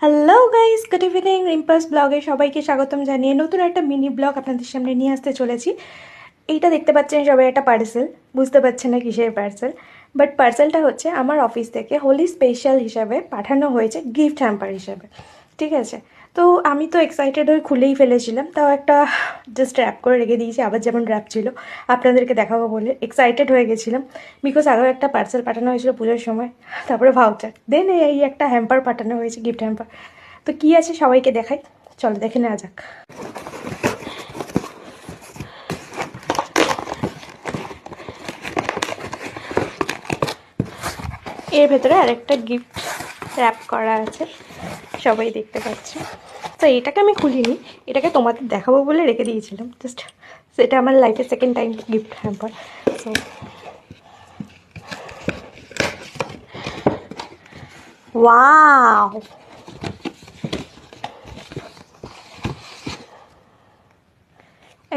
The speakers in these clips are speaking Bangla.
Hello guys, good evening. রিম্পাস ব্লগে সবাইকে স্বাগতম জানিয়ে নতুন একটা মিনি ব্লগ আপনাদের সামনে নিয়ে আসতে চলেছি। এইটা দেখতে পাচ্ছেন সবাই একটা পার্সেল, বুঝতে পারছেন না কিসের পার্সেল, বাট পার্সেলটা হচ্ছে আমার অফিস থেকে হোলি স্পেশাল হিসাবে পাঠানো হয়েছে, গিফট হ্যাম্পার হিসাবে। ঠিক আছে, তো আমি তো এক্সাইটেড হয়ে খুলেই ফেলেছিলাম, তাও একটা জাস্ট র্যাপ করে রেখে দিয়েছি, আবার যেমন র্যাপ ছিল আপনাদেরকে দেখাবো বলে এক্সাইটেড হয়ে গেছিলাম। বিকজ আগেও একটা পার্সেল পাঠানো হয়েছিল পুজোর সময়, তারপরে ভাউচার, দেন এই একটা হ্যাম্পার পাঠানো হয়েছে, গিফট হ্যাম্পার। তো কী আছে সবাইকে দেখাই, চলো দেখে নেওয়া যাক। এর ভেতরে আরেকটা গিফট র্যাপ করা আছে, সবাই দেখতে পাচ্ছে। তো এটাকে আমি খুলিনি, এটাকে তোমাদের দেখাবো বলে রেখে দিয়েছিলাম জাস্ট। সেটা আমার লাইফের second time gift hamper. So wow,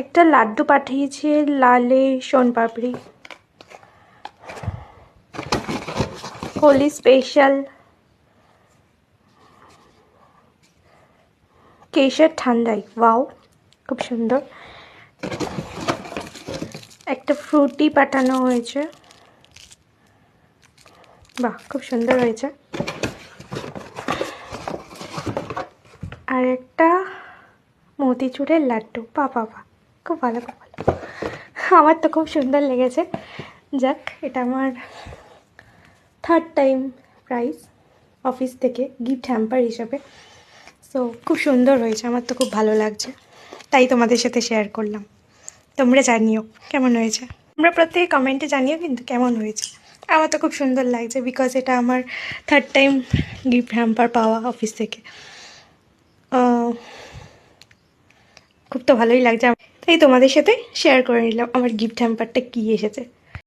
একটা লাড্ডু পাঠিয়েছে, লালে সোনপাপড়ি, হোলি স্পেশাল কেশর ঠান্ডাই। ওয়াও, খুব সুন্দর। একটা ফ্রুটি পাঠানো হয়েছে, বাহ খুব সুন্দর হয়েছে। আর একটা মতিচুরের লাড্ডু, বাহ, খুব ভালো, খুব ভালো। আমার তো খুব সুন্দর লেগেছে। যাক, এটা আমার থার্ড টাইম প্রাইজ অফিস থেকে গিফট হ্যাম্পার হিসাবে। সো খুব সুন্দর হয়েছে, আমার তো খুব ভালো লাগছে, তাই তোমাদের সাথে শেয়ার করলাম। তোমরা জানিও কেমন হয়েছে, তোমরা প্রত্যেকে কমেন্টে জানিও কিন্তু কেমন হয়েছে। আমার তো খুব সুন্দর লাগছে, বিকজ এটা আমার থার্ড টাইম গিফট হ্যাম্পার পাওয়া অফিস থেকে। খুব তো ভালোই লাগছে, তাই তোমাদের সাথে শেয়ার করে নিলাম আমার গিফট হ্যাম্পারটা কী এসেছে।